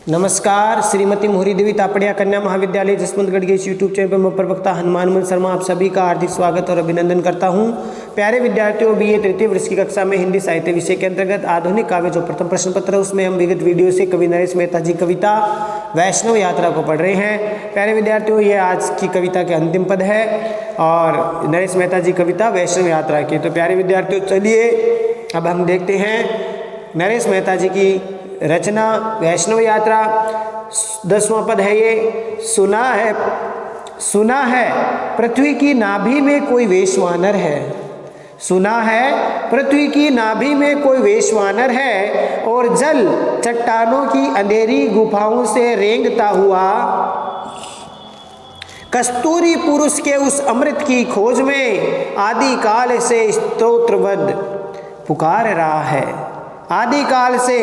नमस्कार। श्रीमती मोहरी देवी तापड़िया कन्या महाविद्यालय जसवंतगढ़ के इस यूट्यूब चैनल पर मैं प्रवक्ता हनुमान शर्मा आप सभी का हार्दिक स्वागत और अभिनंदन करता हूं। प्यारे विद्यार्थियों, बीए तृतीय वर्ष की कक्षा में हिंदी साहित्य विषय के अंतर्गत आधुनिक काव्य जो प्रथम प्रश्न पत्र है उसमें हम विगत वीडियो से कवि नरेश मेहता जी कविता वैष्णव यात्रा को पढ़ रहे हैं। प्यारे विद्यार्थियों, ये आज की कविता के अंतिम पद है और नरेश मेहता जी कविता वैष्णव यात्रा की। तो प्यारे विद्यार्थियों, चलिए अब हम देखते हैं नरेश मेहता जी की रचना वैष्णव यात्रा। 10वां पद है ये। सुना है पृथ्वी की नाभि में कोई वेश्वानर है। सुना है पृथ्वी की नाभि में कोई वेश्वानर है और जल चट्टानों की अंधेरी गुफाओं से रेंगता हुआ कस्तूरी पुरुष के उस अमृत की खोज में आदि काल से स्तोत्रवद पुकार रहा है। आदि काल से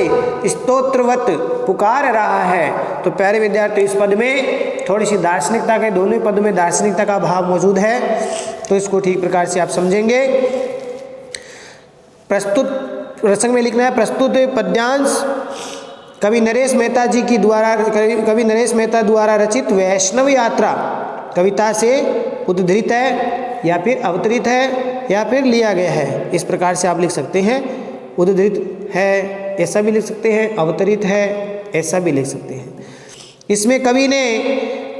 स्तोत्रवत पुकार रहा है। तो प्यारे विद्यार्थी, इस पद में थोड़ी सी दार्शनिकता के, दोनों पद में दार्शनिकता का भाव मौजूद है, तो इसको ठीक प्रकार से आप समझेंगे। प्रस्तुत प्रसंग में लिखना है प्रस्तुत पद्यांश कवि नरेश मेहता द्वारा रचित वैष्णव यात्रा कविता से उद्धृत है या फिर अवतरित है या फिर लिया गया है। इस प्रकार से आप लिख सकते हैं। उद्धृत है ऐसा भी लिख सकते हैं, अवतरित है ऐसा भी लिख सकते हैं। इसमें कवि ने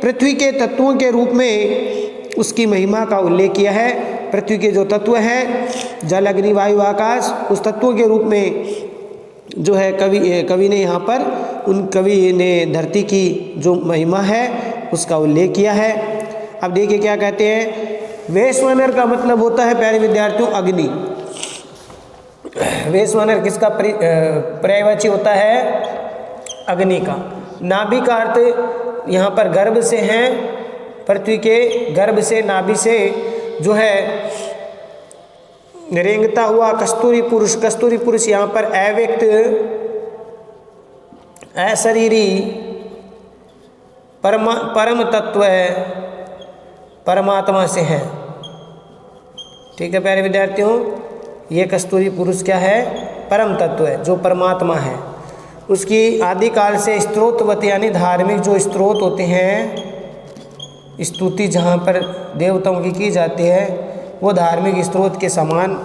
पृथ्वी के तत्वों के रूप में उसकी महिमा का उल्लेख किया है। पृथ्वी के जो तत्व हैं, जल अग्नि वायु आकाश, उस तत्वों के रूप में जो है कवि ने यहाँ पर कवि ने धरती की जो महिमा है उसका उल्लेख किया है। अब देखिए क्या कहते हैं। वैश्वानर का मतलब होता है प्यारे विद्यार्थियों अग्नि। वैश्वानर किसका पर्यायवाची होता है? अग्नि का। नाभि का अर्थ यहाँ पर गर्भ से है। पृथ्वी के गर्भ से, नाभि से जो है रेंगता हुआ कस्तूरी पुरुष। कस्तूरी पुरुष यहाँ पर अव्यक्त अशरीरी परम तत्व है, परमात्मा से है। ठीक है प्यारे विद्यार्थियों, ये कस्तूरी पुरुष क्या है? परम तत्व है, जो परमात्मा है। उसकी आदिकाल से स्त्रोतवत यानी धार्मिक जो स्त्रोत होते हैं, स्तुति जहाँ पर देवताओं की जाती है, वो धार्मिक स्त्रोत के समान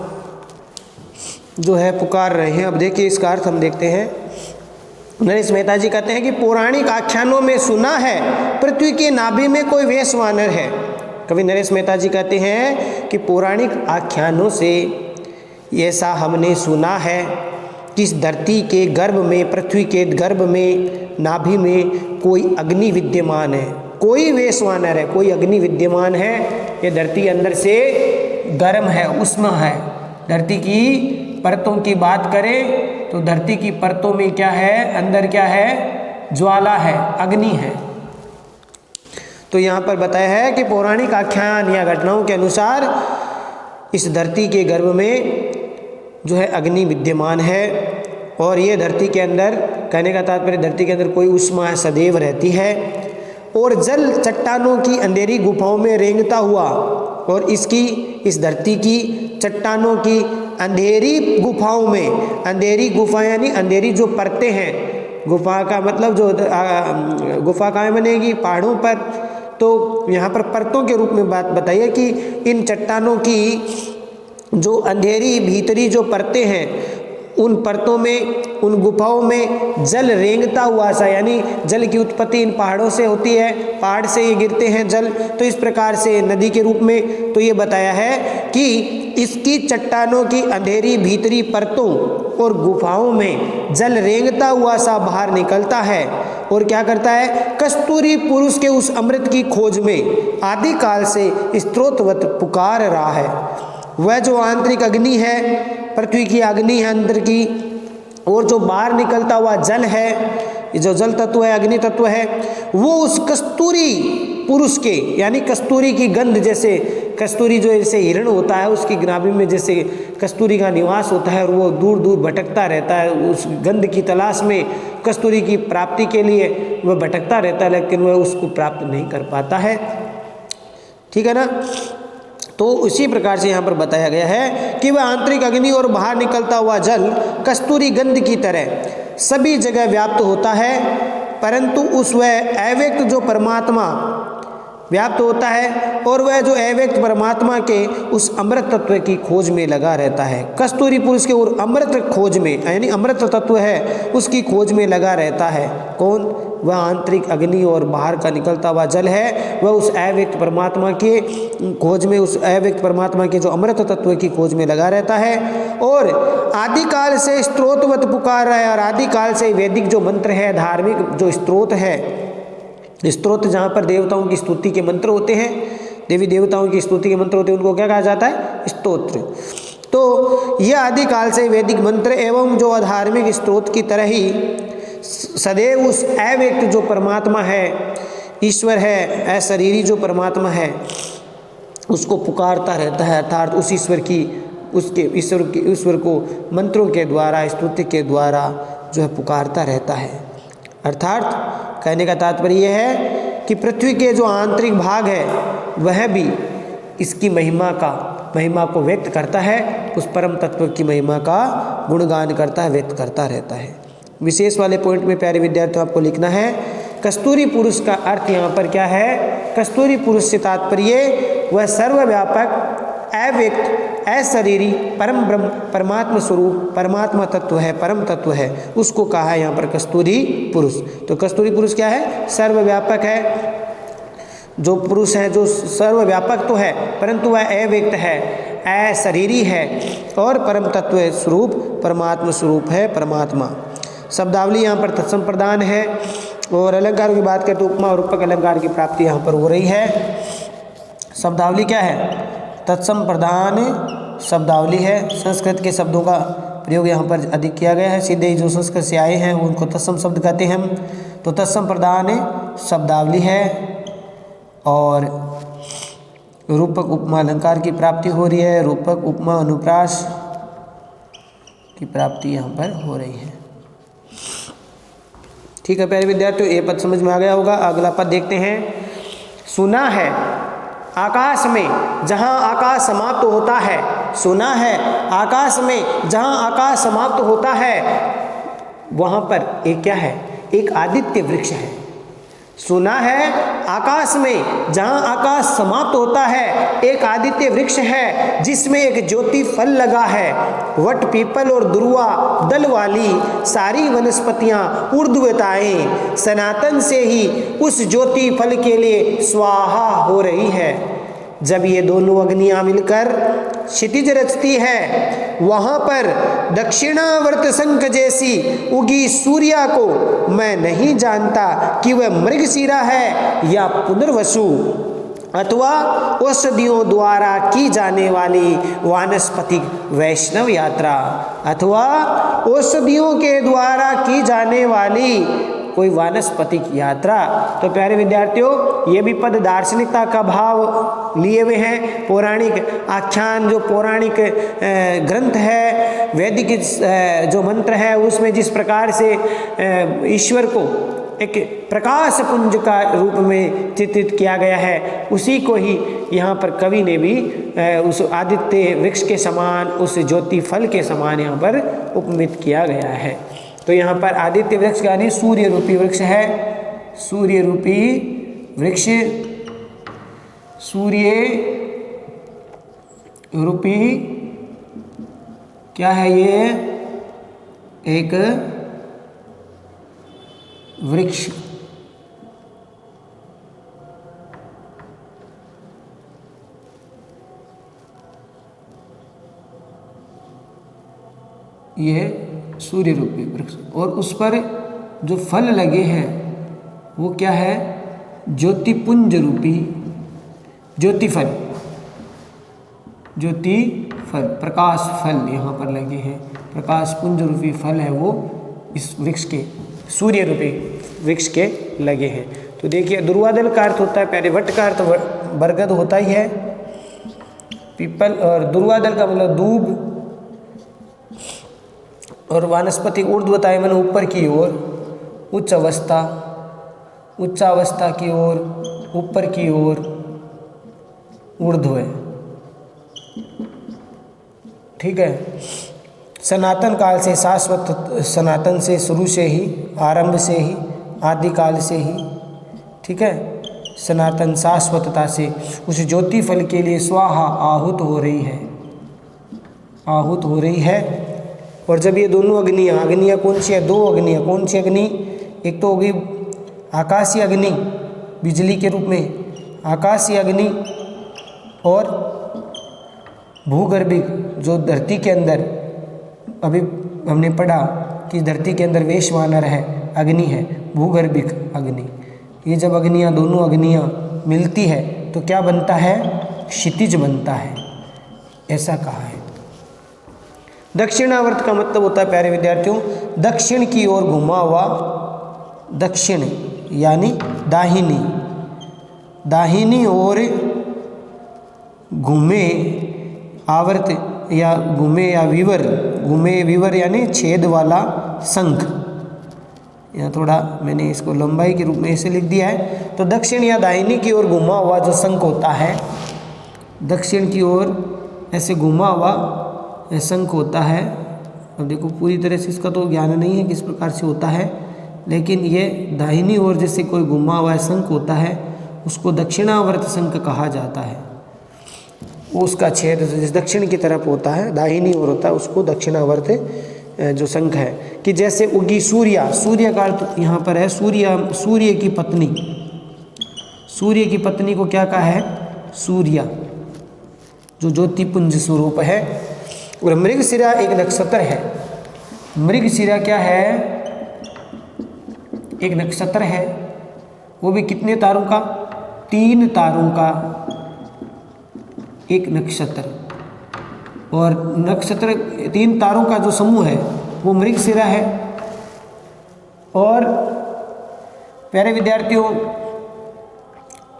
जो है पुकार रहे हैं। अब देखिए इसका अर्थ हम देखते हैं। नरेश मेहता जी कहते हैं कि पौराणिक आख्यानों में सुना है पृथ्वी के नाभि में कोई वेश्वानर है। कवि नरेश मेहता जी कहते हैं कि पौराणिक आख्यानों से ऐसा हमने सुना है कि इस धरती के गर्भ में, पृथ्वी के गर्भ में, नाभि में कोई अग्नि विद्यमान है, कोई वेश्वानर है, कोई अग्नि विद्यमान है। ये धरती के अंदर से गर्म है, उष्ण है। धरती की परतों की बात करें तो धरती की परतों में क्या है? अंदर क्या है? ज्वाला है, अग्नि है। तो यहाँ पर बताया है कि पौराणिक आख्यान या घटनाओं के अनुसार इस धरती के गर्भ में जो है अग्नि विद्यमान है और ये धरती के अंदर, कहने का तात्पर्य धरती के अंदर कोई ऊष्मा सदैव रहती है और जल चट्टानों की अंधेरी गुफाओं में रेंगता हुआ, और इस धरती की चट्टानों की अंधेरी गुफाओं में, अंधेरी गुफा यानी अंधेरी जो परतें हैं, गुफा का मतलब जो गुफा कहाँ बनेगी? पहाड़ों पर। तो यहाँ पर परतों के रूप में बात बताइए कि इन चट्टानों की जो अंधेरी भीतरी जो परतें हैं, उन परतों में, उन गुफाओं में जल रेंगता हुआ सा, यानी जल की उत्पत्ति इन पहाड़ों से होती है, पहाड़ से ये गिरते हैं जल, तो इस प्रकार से नदी के रूप में। तो ये बताया है कि इसकी चट्टानों की अंधेरी भीतरी परतों और गुफाओं में जल रेंगता हुआ सा बाहर निकलता है और क्या करता है? कस्तूरी पुरुष के उस अमृत की खोज में आदि काल से स्तोत्रवत पुकार रहा है। वह जो आंतरिक अग्नि है, पृथ्वी की अग्नि है अंदर की, और जो बाहर निकलता हुआ जल है, जो जल तत्व है, अग्नि तत्व है, वो उस कस्तूरी पुरुष के, यानी कस्तूरी की गंध, जैसे कस्तूरी जो जैसे हिरण होता है उसकी नाभि में जैसे कस्तूरी का निवास होता है और वो दूर दूर भटकता रहता है उस गंध की तलाश में, कस्तूरी की प्राप्ति के लिए वह भटकता रहता है, लेकिन वह उसको प्राप्त नहीं कर पाता है। ठीक है ना? तो उसी प्रकार से यहाँ पर बताया गया है कि वह आंतरिक अग्नि और बाहर निकलता हुआ जल कस्तूरी गंध की तरह सभी जगह व्याप्त होता है परंतु उस वह अव्यक्त जो परमात्मा व्याप्त होता है और वह जो अव्यक्त परमात्मा के उस अमृत तत्व की खोज में लगा रहता है। कस्तूरी पुरुष के और अमृत खोज में, यानी अमृत तत्व है उसकी खोज में लगा रहता है। कौन? वह आंतरिक अग्नि और बाहर का निकलता हुआ जल है, वह उस अव्यक्त परमात्मा के खोज में, उस अव्यक्त परमात्मा के जो अमृत तत्व की खोज में लगा रहता है और आदिकाल से स्त्रोतवत पुकार रहा है। और आदिकाल से वैदिक जो मंत्र है, धार्मिक जो स्त्रोत है, स्त्रोत जहाँ पर देवताओं की स्तुति के मंत्र होते हैं, देवी देवताओं की स्तुति के मंत्र होते हैं, उनको क्या कहा जाता है? स्तोत्र। तो यह आदिकाल से वैदिक मंत्र एवं जो अधार्मिक स्त्रोत की तरह ही सदैव उस अव्यक्त जो परमात्मा है, ईश्वर है, अशरीरी जो परमात्मा है, उसको पुकारता रहता है। अर्थात उस ईश्वर की, उसके ईश्वर को मंत्रों के द्वारा, स्तुति के द्वारा जो है पुकारता रहता है। अर्थात कहने का तात्पर्य यह है कि पृथ्वी के जो आंतरिक भाग है वह भी इसकी महिमा को व्यक्त करता है, उस परम तत्व की महिमा का गुणगान करता है, व्यक्त करता रहता है। विशेष वाले पॉइंट में प्यारे विद्यार्थियों आपको लिखना है, कस्तूरी पुरुष का अर्थ यहाँ पर क्या है? कस्तूरी पुरुष से तात्पर्य वह सर्वव्यापक, अव्यक्त, अशरीरी, परम ब्रह्म, परमात्मा स्वरूप, परमात्मा तत्व है, परम तत्व है, उसको कहा है यहाँ पर कस्तूरी पुरुष। तो कस्तूरी पुरुष क्या है? सर्वव्यापक है, जो पुरुष है जो सर्वव्यापक तो है परंतु वह अव्यक्त है, अशरीरी है और परम तत्व स्वरूप, परमात्मा स्वरूप है, परमात्मा। शब्दावली यहाँ पर तत्संप्रदान है और अलंकारों की बात करें तो उपमा और रूपक अलंकार की प्राप्ति यहाँ पर हो रही है। शब्दावली क्या है? तत्संप्रदान शब्दावली है। संस्कृत के शब्दों का प्रयोग यहाँ पर अधिक किया गया है, सीधे जो संस्कृत से आए हैं उनको तत्सम शब्द कहते हैं हम। तो तत्संप्रदान शब्दावली है और रूपक उपमा अलंकार की प्राप्ति हो रही है, रूपक उपमा अनुप्रास की प्राप्ति यहाँ पर हो रही है। ठीक है प्यारे विद्यार्थियों, ये पद समझ में आ गया होगा। अगला पद देखते हैं। सुना है आकाश में जहाँ आकाश समाप्त होता है, सुना है आकाश में जहाँ आकाश समाप्त होता है, वहाँ पर एक क्या है? एक आदित्य वृक्ष है। सुना है आकाश में जहाँ आकाश समाप्त होता है, एक आदित्य वृक्ष है जिसमें एक ज्योति फल लगा है। वट, पीपल और दुर्वा दल वाली सारी वनस्पतियाँ ऊर्ध्वताएं सनातन से ही उस ज्योति फल के लिए स्वाहा हो रही है। जब ये दोनों अग्नियाँ मिलकर क्षितिज रचती है, वहाँ पर दक्षिणावर्त शंख जैसी उगी सूर्या को मैं नहीं जानता कि वह मृगशिरा है या पुनर्वसु अथवा औषधियों द्वारा की जाने वाली वानस्पतिक वैष्णव यात्रा, अथवा औषधियों के द्वारा की जाने वाली कोई वानस्पतिक यात्रा। तो प्यारे विद्यार्थियों, ये भी पद दार्शनिकता का भाव लिए हुए हैं। पौराणिक आख्यान, जो पौराणिक ग्रंथ है, वैदिक जो मंत्र है, उसमें जिस प्रकार से ईश्वर को एक प्रकाश पुंज का रूप में चित्रित किया गया है, उसी को ही यहाँ पर कवि ने भी उस आदित्य वृक्ष के समान, उस ज्योति फल के समान यहाँ पर उपमित किया गया है। तो यहाँ पर आदित्य वृक्ष यानी सूर्य रूपी वृक्ष है। सूर्य रूपी वृक्ष, सूर्य रूपी क्या है? ये एक वृक्ष। ये सूर्य रूपी वृक्ष, और उस पर जो फल लगे हैं वो क्या है? ज्योतिपुंज रूपी ज्योतिफल, ज्योतिफल, प्रकाश फल यहाँ पर लगे हैं। प्रकाश पुंज रूपी फल है वो इस वृक्ष के, सूर्य रूपी वृक्ष के लगे हैं। तो देखिए, दुर्वादल का अर्थ होता है, पहले वट का अर्थ बरगद होता ही है, पीपल, और दुर्वादल का मतलब दूब, और वानस्पति ऊर्ध्वताएं मन ऊपर की ओर, उच्च अवस्था, उच्चावस्था की ओर, ऊपर की ओर, ऊर्ध्व। ठीक है। सनातन काल से, शाश्वत सनातन से, शुरू से ही, आरंभ से ही आदिकाल से ही, ठीक है, सनातन शाश्वतता से उस ज्योति फल के लिए स्वाहा आहूत हो रही है, आहूत हो रही है। और जब ये दोनों अग्नियाँ कौन सी है? 2 अग्नियाँ। कौन सी अग्नि? एक तो होगी आकाशीय अग्नि बिजली के रूप में, आकाशीय अग्नि, और भूगर्भिक जो धरती के अंदर, अभी हमने पढ़ा कि धरती के अंदर वैश्वानर है, अग्नि है, भूगर्भिक अग्नि। ये जब अग्नियाँ, दोनों अग्नियाँ मिलती है तो क्या बनता है? क्षितिज बनता है, ऐसा कहा है। दक्षिणावर्त का मतलब होता है प्यारे विद्यार्थियों, दक्षिण की ओर घुमा हुआ, दक्षिण यानी दाहिनी, दाहिनी ओर घूमे आवर्त या घूमे या विवर, घूमे विवर यानी छेद वाला शंख। यहाँ थोड़ा मैंने इसको लंबाई के रूप में ऐसे लिख दिया है। तो दक्षिण या दाहिनी की ओर घुमा हुआ जो शंख होता है, दक्षिण की ओर ऐसे घुमा हुआ शंख होता है। अब देखो पूरी तरह से इसका तो ज्ञान नहीं है किस प्रकार से होता है, लेकिन ये दाहिनी ओर जैसे कोई घुमा हुआ शंख होता है उसको दक्षिणावर्त शंख कहा जाता है। उसका छेद दक्षिण की तरफ होता है, दाहिनी ओर होता है, उसको दक्षिणावर्त जो शंख है। कि जैसे उगी सूर्या, सूर्य का अर्थ यहाँ पर है सूर्य की पत्नी, सूर्य की पत्नी को क्या कहा है? सूर्या, जो ज्योतिपुंज स्वरूप है। और मृगशिरा एक नक्षत्र है। मृगशिरा क्या है? एक नक्षत्र है। वो भी कितने तारों का? 3 तारों का एक नक्षत्र। और नक्षत्र 3 तारों का जो समूह है वो मृगशिरा है। और प्यारे विद्यार्थियों,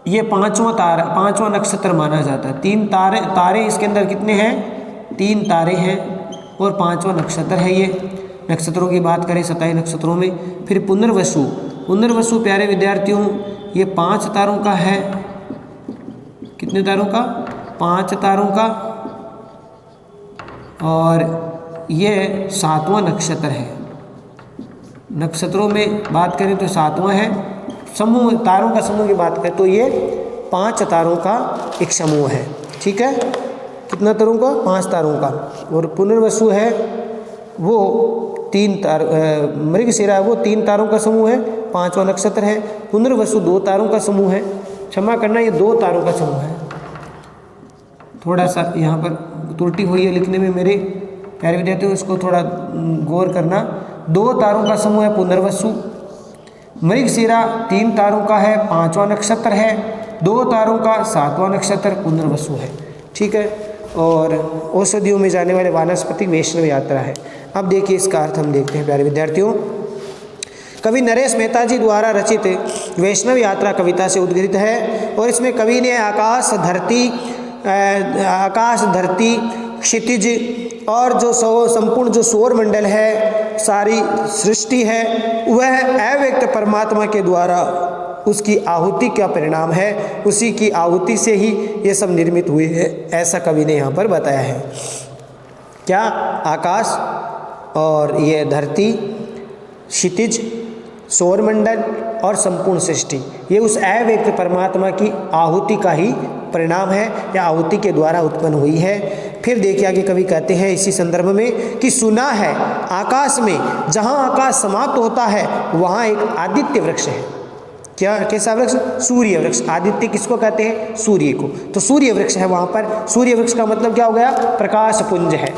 ये 5वां नक्षत्र माना जाता है। 3 तारे इसके अंदर कितने हैं? 3 तारे हैं और 5वां नक्षत्र है। ये नक्षत्रों की बात करें 27 नक्षत्रों में। फिर पुनर्वसु, पुनर्वसु प्यारे विद्यार्थियों ये 5 तारों का है। कितने तारों का? 5 तारों का। और ये 7वां नक्षत्र है। नक्षत्रों में बात करें तो 7वां है। समूह, तारों का समूह की बात करें तो ये 5 तारों का एक समूह है। ठीक है, कितना तारों का? 5 तारों का। और पुनर्वसु है वो 3 तार, मृगशिरा वो 3 तारों का समूह है, 5वां नक्षत्र है। पुनर्वसु 2 तारों का समूह है। क्षमा करना, ये 2 तारों का समूह है। थोड़ा सा यहाँ पर त्रुटि हुई है लिखने में मेरे प्यारे विद्यार्थियों, इसको थोड़ा गौर करना। 2 तारों का समूह है पुनर्वसु। मृगशिरा 3 तारों का है, 5वां नक्षत्र है। 2 तारों का 7वां नक्षत्र पुनर्वसु है। ठीक है। और औषधियों में जाने वाले वानस्पतिक वैष्णव यात्रा है। अब देखिए इसका अर्थ हम देखते हैं प्यारे विद्यार्थियों। कवि नरेश मेहता जी द्वारा रचित वैष्णव यात्रा कविता से उद्गृहित है। और इसमें कवि ने आकाश धरती क्षितिज और जो संपूर्ण जो सौर मंडल है, सारी सृष्टि है, वह अव्यक्त परमात्मा के द्वारा उसकी आहुति का परिणाम है। उसी की आहुति से ही ये सब निर्मित हुए हैं, ऐसा कवि ने यहाँ पर बताया है। क्या? आकाश और ये धरती, क्षितिज, सौरमंडल और संपूर्ण सृष्टि, ये उस अव्यक्त परमात्मा की आहुति का ही परिणाम है या आहुति के द्वारा उत्पन्न हुई है। फिर देखिए आगे कवि कहते हैं इसी संदर्भ में कि सुना है आकाश में जहाँ आकाश समाप्त होता है वहाँ एक आदित्य वृक्ष है। क्या? कैसा वृक्ष? सूर्य वृक्ष। आदित्य किसको कहते हैं? सूर्य को। तो सूर्य वृक्ष है वहाँ पर। सूर्य वृक्ष का मतलब क्या हो गया? प्रकाश पुंज है।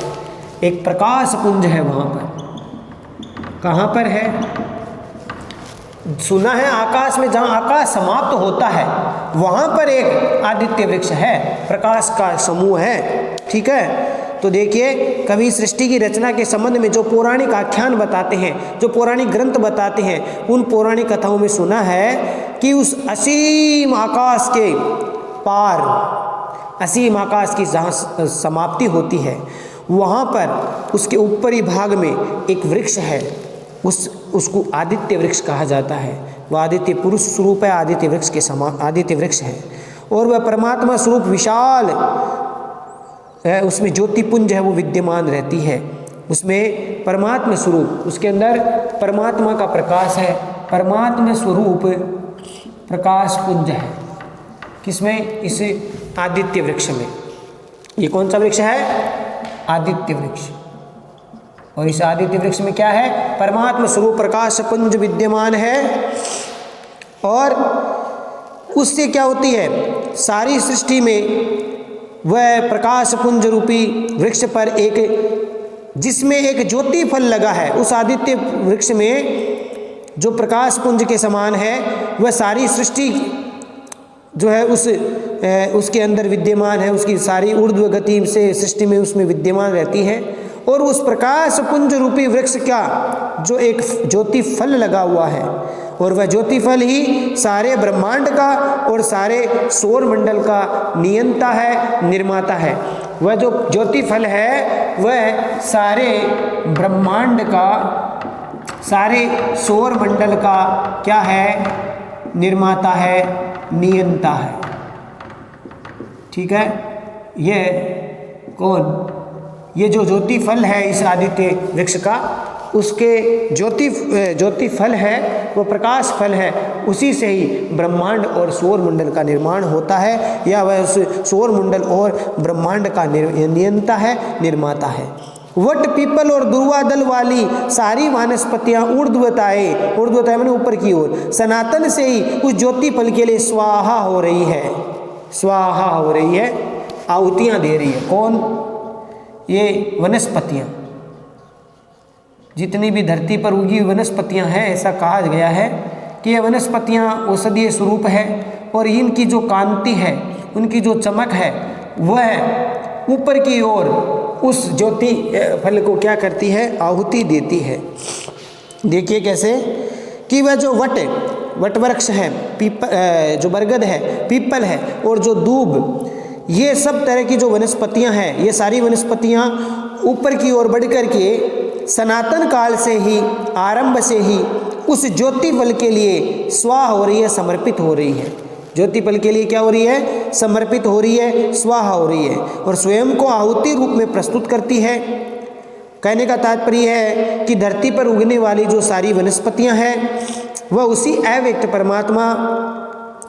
एक प्रकाश पुंज है वहाँ पर। कहाँ पर है? सुना है आकाश में जहाँ आकाश समाप्त होता है वहाँ पर एक आदित्य वृक्ष है, प्रकाश का समूह है। ठीक है। तो देखिए कवि सृष्टि की रचना के संबंध में जो पौराणिक आख्यान बताते हैं, जो पौराणिक ग्रंथ बताते हैं, उन पौराणिक कथाओं में सुना है कि उस असीम आकाश के पार, असीम आकाश की जहाँ समाप्ति होती है वहाँ पर उसके ऊपरी भाग में एक वृक्ष है, उसको आदित्य वृक्ष कहा जाता है। वह आदित्य पुरुष स्वरूप है, आदित्य वृक्ष के समान आदित्य वृक्ष है। और वह परमात्मा स्वरूप विशाल है, उसमें ज्योतिपुंज है वो विद्यमान रहती है। उसमें परमात्मा स्वरूप, उसके अंदर परमात्मा का प्रकाश है परमात्मा स्वरूप प्रकाश पुंज है। किसमें? इस आदित्य वृक्ष में। ये कौन सा वृक्ष है? आदित्य वृक्ष। और इस आदित्य वृक्ष में क्या है? परमात्मा स्वरूप प्रकाश पुंज विद्यमान है। और उससे क्या होती है? सारी सृष्टि में वह प्रकाश पुंज रूपी वृक्ष पर एक, जिसमें एक ज्योति फल लगा है, उस आदित्य वृक्ष में जो प्रकाश पुंज के समान है, वह सारी सृष्टि जो है उसके अंदर विद्यमान है। उसकी सारी ऊर्ध्व गति से सृष्टि में उसमें विद्यमान रहती है। और उस प्रकाश पुंज रूपी वृक्ष का जो एक ज्योति फल लगा हुआ है, और वह ज्योति फल ही सारे ब्रह्मांड का और सारे सौर मंडल का नियंता है, निर्माता है। वह जो ज्योति फल है वह सारे ब्रह्मांड का, सारे सौर मंडल का क्या है? निर्माता है, नियंता है। ठीक है। ये कौन? ये जो ज्योति फल है इस आदित्य वृक्ष का, उसके ज्योति फल है, वो प्रकाश फल है, उसी से ही ब्रह्मांड और सौर मंडल का निर्माण होता है, या वह उस सौर मंडल और ब्रह्मांड का नियंता है, निर्माता है। वट, पीपल और दुर्वा दल वाली सारी वनस्पतियां ऊर्ध्वताएं मैंने ऊपर की ओर सनातन से ही उस ज्योति फल के लिए स्वाहा हो रही है, स्वाहा हो रही है, आहुतियां दे रही है। कौन? ये वनस्पतियां, जितनी भी धरती पर उगी हुई वनस्पतियां हैं, ऐसा कहा गया है कि ये वनस्पतियां औषधीय स्वरूप है, और इनकी जो कांति है, उनकी जो चमक है, वह ऊपर की ओर उस ज्योति फल को क्या करती है? आहुति देती है। देखिए कैसे कि वह जो वट वृक्ष है, जो बरगद है, पीपल है, और जो दूब, ये सब तरह की जो वनस्पतियां हैं, ये सारी वनस्पतियां ऊपर की ओर बढ़कर के सनातन काल से ही, आरंभ से ही उस ज्योति फल के लिए स्वाहा हो रही है, समर्पित हो रही है। ज्योति फल के लिए क्या हो रही है? समर्पित हो रही है, स्वाहा हो रही है, और स्वयं को आहुति रूप में प्रस्तुत करती है। कहने का तात्पर्य है कि धरती पर उगने वाली जो सारी वनस्पतियां हैं, वह उसी अव्यक्त परमात्मा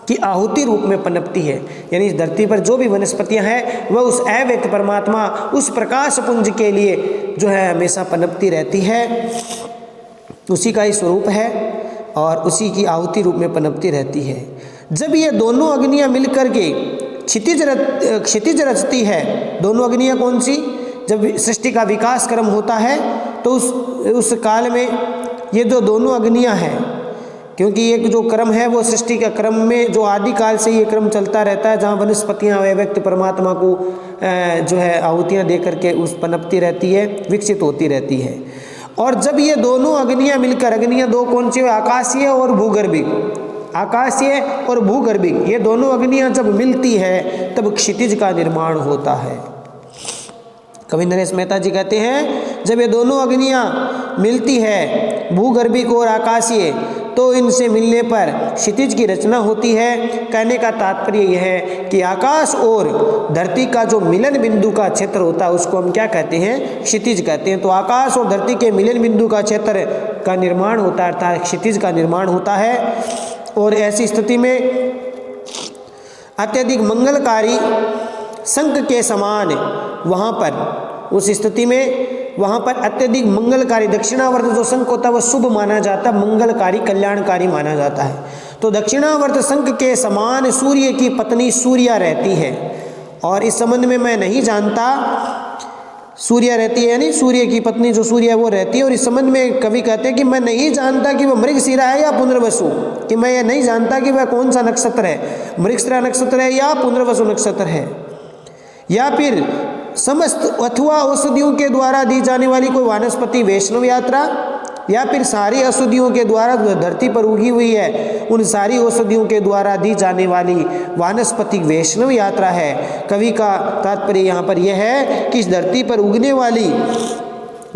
की आहुति रूप में पनपती है। यानी इस धरती पर जो भी वनस्पतियां हैं, वह उस अव्यक्त परमात्मा, उस प्रकाश पुंज के लिए जो है हमेशा पनपती रहती है, उसी का ही स्वरूप है, और उसी की आहुति रूप में पनपती रहती है। जब ये दोनों अग्नियां मिलकर के क्षितिज रचती है, दोनों अग्नियां कौन सी? जब सृष्टि का विकास क्रम होता है, तो उस काल में ये जो दोनों अग्नियां हैं, क्योंकि एक जो क्रम है वो सृष्टि का क्रम में जो आदिकाल से ये क्रम चलता रहता है, जहाँ वनस्पतियाँ व्यक्त परमात्मा को जो है आहुतियाँ दे करके उस पनपती रहती है, विकसित होती रहती है। और जब ये दोनों अग्नियाँ मिलकर, अग्नियाँ दो कौन सी? आकाशीय और भूगर्भिक। आकाशीय और भूगर्भिक ये दोनों अग्नियाँ जब मिलती है, तब क्षितिज का निर्माण होता है। कवि नरेश मेहता जी कहते हैं, जब ये दोनों अग्नियाँ मिलती है, भूगर्भिक और आकाशीय, तो इनसे मिलने पर क्षितिज की रचना होती है। कहने का तात्पर्य यह है कि आकाश और धरती का जो मिलन बिंदु का क्षेत्र होता है, उसको हम क्या कहते हैं? क्षितिज कहते हैं। तो आकाश और धरती के मिलन बिंदु का क्षेत्र का निर्माण होता है, अर्थात क्षितिज का निर्माण होता है। और ऐसी स्थिति में अत्यधिक मंगलकारी शंख के समान वहाँ पर, उस स्थिति में वहाँ पर अत्यधिक मंगलकारी दक्षिणावर्त जो शंख होता है, वह शुभ माना जाता है, मंगलकारी, कल्याणकारी माना जाता है। तो दक्षिणावर्त शंख के समान सूर्य की पत्नी सूर्या रहती है। और इस संबंध में मैं नहीं जानता, सूर्या रहती है यानी सूर्य की पत्नी जो सूर्य है वो रहती है। और इस संबंध में कवि कहते हैं कि मैं नहीं जानता कि वह मृगशिरा है या पुनर्वसु, कि मैं यह नहीं जानता कि वह कौन सा नक्षत्र है, मृगशिरा नक्षत्र है या पुनर्वसु नक्षत्र है, या फिर समस्त अथवा औषधियों के द्वारा दी जाने वाली कोई वानस्पति वैष्णव यात्रा, या फिर सारी औषधियों के द्वारा धरती पर उगी हुई है, उन सारी औषधियों के द्वारा दी जाने वाली वानस्पतिक वैष्णव यात्रा है। कवि का तात्पर्य यहाँ पर यह है कि इस धरती पर उगने वाली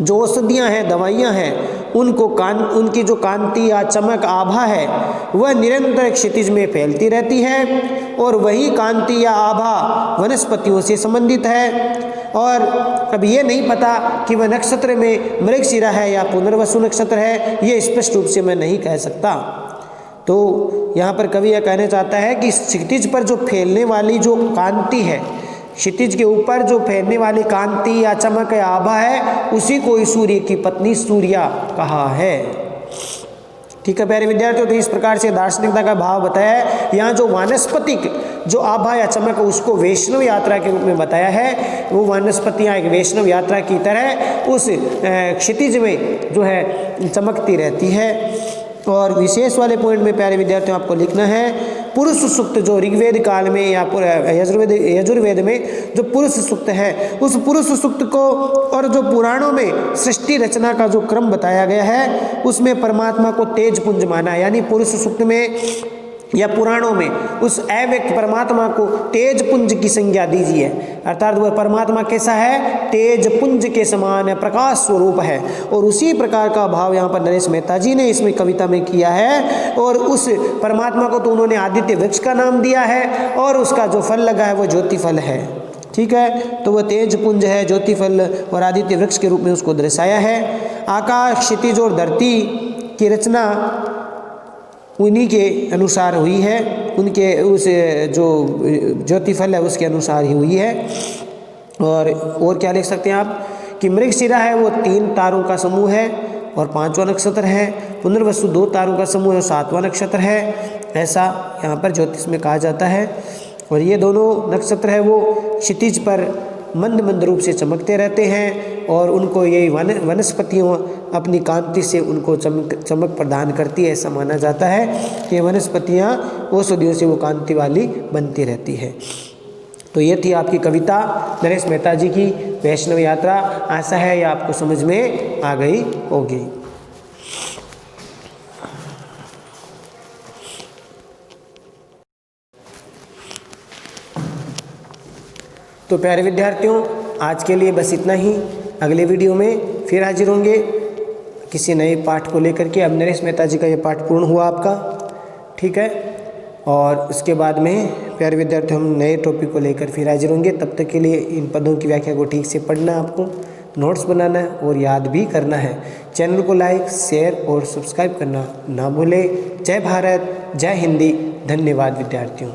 जो औषधियाँ हैं, दवाइयाँ हैं, उनकी जो कांति या चमक, आभा है, वह निरंतर क्षितिज में फैलती रहती है। और वही कांति या आभा वनस्पतियों से संबंधित है। और अब ये नहीं पता कि वह नक्षत्र में मृगशिरा है या पुनर्वसु नक्षत्र है, ये स्पष्ट रूप से मैं नहीं कह सकता। तो यहाँ पर कवि यह कहना चाहता है कि क्षितिज पर जो फैलने वाली जो कांति है, क्षितिज के ऊपर जो फैलने वाली कांति या चमक या आभा है, उसी को सूर्य की पत्नी सूर्या कहा है। ठीक है प्यारे विद्यार्थियों, तो इस प्रकार से दार्शनिकता का भाव बताया है। यहाँ जो वानस्पतिक जो आभा या चमक उसको वैष्णव यात्रा के रूप में बताया है। वो वानस्पतियाँ एक वैष्णव यात्रा की तरह उस क्षितिज में जो है चमकती रहती है। और विशेष वाले पॉइंट में प्यारे विद्यार्थियों आपको लिखना है, पुरुष सूक्त जो ऋग्वेद काल में या यजुर्वेद में जो पुरुष सूक्त है, उस पुरुष सूक्त को और जो पुराणों में सृष्टि रचना का जो क्रम बताया गया है, उसमें परमात्मा को तेज पुंज माना, यानी पुरुष सूक्त में या पुराणों में उस अव्यक्त परमात्मा को तेज पुंज की संज्ञा दीजिए। अर्थात वह परमात्मा कैसा है, तेज पुंज के समान है, प्रकाश स्वरूप है। और उसी प्रकार का भाव यहाँ पर नरेश मेहता जी ने इसमें कविता में किया है। और उस परमात्मा को तो उन्होंने आदित्य वृक्ष का नाम दिया है और उसका जो फल लगा है वो ज्योति फल है। ठीक है, तो वह तेज पुंज है, ज्योति फल और आदित्य वृक्ष के रूप में उसको दर्शाया है। आकाश, क्षितिज और धरती की रचना उन्हीं के अनुसार हुई है, उनके उस जो ज्योति फल है उसके अनुसार ही हुई है। और क्या लिख सकते हैं आप कि मृगशिरा है वो 3 तारों का समूह है और 5वां नक्षत्र है। पुनर्वसु 2 तारों का समूह है और 7वां नक्षत्र है, ऐसा यहाँ पर ज्योतिष में कहा जाता है। और ये दोनों नक्षत्र है वो क्षितिज पर मंद मंद रूप से चमकते रहते हैं और उनको ये वनस्पतियों अपनी कांति से उनको चमक प्रदान करती है, ऐसा माना जाता है कि वनस्पतियाँ औषधियों से वो कांति वाली बनती रहती है। तो ये थी आपकी कविता नरेश मेहता जी की वैष्णव यात्रा। आशा है ये आपको समझ में आ गई होगी। तो प्यारे विद्यार्थियों, आज के लिए बस इतना ही। अगले वीडियो में फिर हाजिर होंगे किसी नए पाठ को लेकर के। अब नरेश मेहता जी का ये पाठ पूर्ण हुआ आपका, ठीक है। और उसके बाद में प्यारे विद्यार्थियों हम नए टॉपिक को लेकर फिर हाजिर होंगे। तब तक के लिए इन पदों की व्याख्या को ठीक से पढ़ना, आपको नोट्स बनाना है और याद भी करना है। चैनल को लाइक, शेयर और सब्सक्राइब करना ना भूलें। जय भारत, जय हिंदी। धन्यवाद विद्यार्थियों।